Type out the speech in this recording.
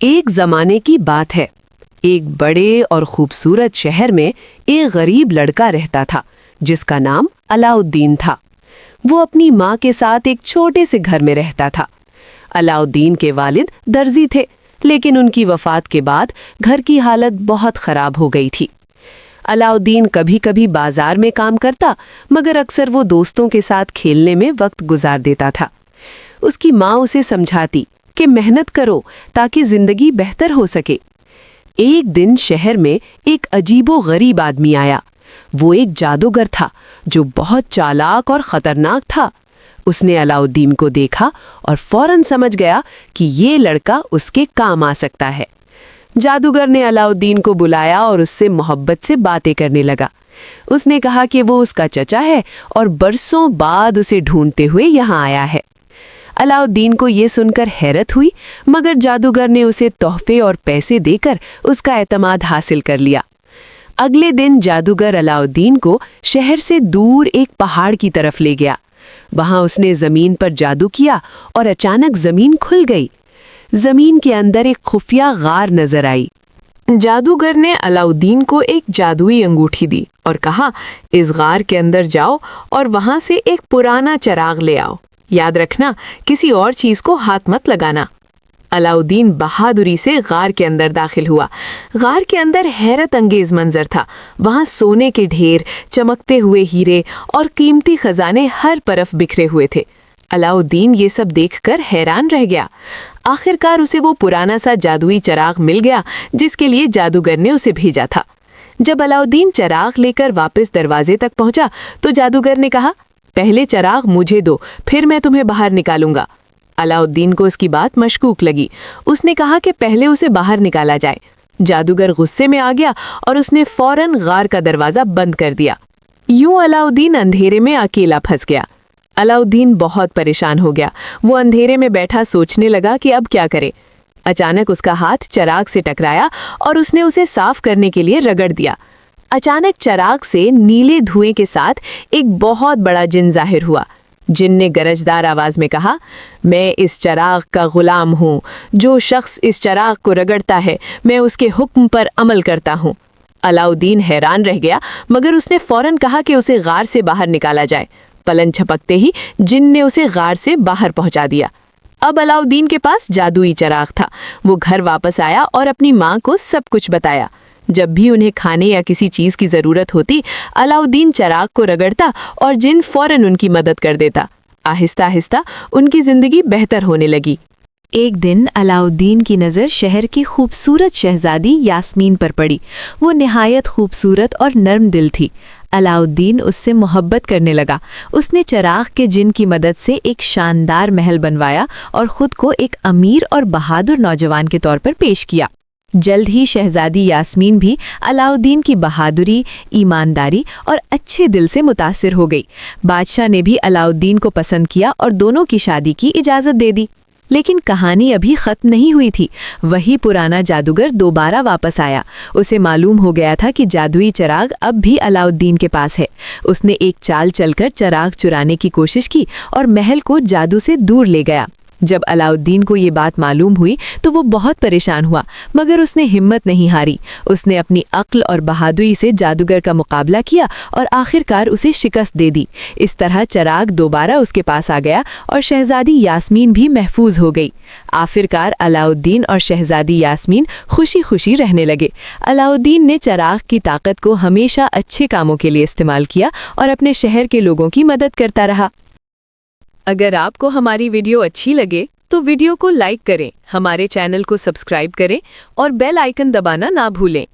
ایک زمانے کی بات ہے، ایک بڑے اور خوبصورت شہر میں ایک غریب لڑکا رہتا تھا جس کا نام علاؤالدین تھا۔ وہ اپنی ماں کے ساتھ ایک چھوٹے سے گھر میں رہتا تھا۔ علاؤالدین کے والد درزی تھے، لیکن ان کی وفات کے بعد گھر کی حالت بہت خراب ہو گئی تھی۔ علاؤالدین کبھی کبھی بازار میں کام کرتا، مگر اکثر وہ دوستوں کے ساتھ کھیلنے میں وقت گزار دیتا تھا۔ اس کی ماں اسے سمجھاتی کہ محنت کرو تاکہ زندگی بہتر ہو سکے۔ ایک دن شہر میں ایک عجیب و غریب آدمی آیا۔ وہ ایک جادوگر تھا جو بہت چالاک اور خطرناک تھا۔ اس نے علاؤالدین کو دیکھا اور فوراً سمجھ گیا کہ یہ لڑکا اس کے کام آ سکتا ہے۔ جادوگر نے علاؤالدین کو بلایا اور اس سے محبت سے باتیں کرنے لگا۔ اس نے کہا کہ وہ اس کا چچا ہے اور برسوں بعد اسے ڈھونڈتے ہوئے یہاں آیا ہے۔ علاؤالدین کو یہ سن کر حیرت ہوئی، مگر جادوگر نے اسے تحفے اور پیسے دے کر اس کا اعتماد حاصل کر لیا۔ اگلے دن جادوگر علاؤالدین کو شہر سے دور ایک پہاڑ کی طرف لے گیا۔ وہاں اس نے زمین پر جادو کیا اور اچانک زمین کھل گئی۔ زمین کے اندر ایک خفیہ غار نظر آئی۔ جادوگر نے علاؤالدین کو ایک جادوئی انگوٹھی دی اور کہا، اس غار کے اندر جاؤ اور وہاں سے ایک پرانا چراغ لے آؤ۔ یاد رکھنا، کسی اور چیز کو ہاتھ مت لگانا۔ علاؤالدین بہادری سے غار کے اندر داخل ہوا۔ غار کے اندر حیرت انگیز منظر تھا۔ وہاں سونے کے ڈھیر، چمکتے ہوئے ہیرے اور قیمتی خزانے ہر طرف بکھرے ہوئے تھے۔ علاؤالدین یہ سب دیکھ کر حیران رہ گیا۔ آخرکار اسے وہ پرانا سا جادوئی چراغ مل گیا جس کے لیے جادوگر نے اسے بھیجا تھا۔ جب علاؤالدین چراغ لے کر واپس دروازے تک پہنچا تو جادوگر نے کہا، پہلے چراغ مجھے دو، پھر میں تمہیں باہر نکالوں گا۔ علاؤالدین کو اس کی بات مشکوک لگی۔ اس نے کہا کہ پہلے اسے باہر نکالا جائے۔ جادوگر غصے میں آ گیا اور اس نے فوراً غار کا دروازہ بند کر دیا۔ یوں علاؤالدین اندھیرے میں اکیلا پھنس گیا۔ علاؤالدین بہت پریشان ہو گیا۔ وہ اندھیرے میں بیٹھا سوچنے لگا کہ اب کیا کرے۔ اچانک اس کا ہاتھ چراغ سے ٹکرایا اور اس نے اسے صاف کرنے کے لیے رگڑ دیا۔ اچانک چراغ سے نیلے دھوئیں کے ساتھ ایک بہت بڑا جن ظاہر ہوا۔ جن نے گرجدار آواز میں کہا، میں اس چراغ کا غلام ہوں۔ جو شخص اس چراغ کو رگڑتا ہے، میں اس کے حکم پر عمل کرتا ہوں۔ علاؤالدین حیران رہ گیا، مگر اس نے فوراً کہا کہ اسے غار سے باہر نکالا جائے۔ پلنگ جھپکتے ہی جن نے اسے غار سے باہر پہنچا دیا۔ اب علاؤالدین کے پاس جادوئی چراغ تھا۔ وہ گھر واپس آیا اور اپنی ماں کو سب کچھ بتایا۔ جب بھی انہیں کھانے یا کسی چیز کی ضرورت ہوتی، علاؤالدین چراغ کو رگڑتا اور جن فوراً ان کی مدد کر دیتا۔ آہستہ آہستہ ان کی زندگی بہتر ہونے لگی۔ ایک دن علاؤالدین کی نظر شہر کی خوبصورت شہزادی یاسمین پر پڑی۔ وہ نہایت خوبصورت اور نرم دل تھی۔ علاؤالدین اس سے محبت کرنے لگا۔ اس نے چراغ کے جن کی مدد سے ایک شاندار محل بنوایا اور خود کو ایک امیر اور بہادر نوجوان کے طور پر پیش کیا۔ جلد ہی شہزادی یاسمین بھی علاؤالدین کی بہادری، ایمانداری اور اچھے دل سے متاثر ہو گئی۔ بادشاہ نے بھی علاؤالدین کو پسند کیا اور دونوں کی شادی کی اجازت دے دی۔ لیکن کہانی ابھی ختم نہیں ہوئی تھی۔ وہی پرانا جادوگر دوبارہ واپس آیا۔ اسے معلوم ہو گیا تھا کہ جادوئی چراغ اب بھی علاؤالدین کے پاس ہے۔ اس نے ایک چال چل کر چراغ چرانے کی کوشش کی اور محل کو جادو سے دور لے گیا۔ جب علاؤالدین کو یہ بات معلوم ہوئی تو وہ بہت پریشان ہوا، مگر اس نے ہمت نہیں ہاری۔ اس نے اپنی عقل اور بہادری سے جادوگر کا مقابلہ کیا اور آخرکار اسے شکست دے دی۔ اس طرح چراغ دوبارہ اس کے پاس آ گیا اور شہزادی یاسمین بھی محفوظ ہو گئی۔ آخرکار علاؤالدین اور شہزادی یاسمین خوشی خوشی رہنے لگے۔ علاؤالدین نے چراغ کی طاقت کو ہمیشہ اچھے کاموں کے لیے استعمال کیا اور اپنے شہر کے لوگوں کی مدد کرتا رہا۔ اگر آپ کو ہماری ویڈیو اچھی لگے تو ویڈیو کو لائک کریں، ہمارے چینل کو سبسکرائب کریں اور بیل آئیکن دبانا نہ بھولیں۔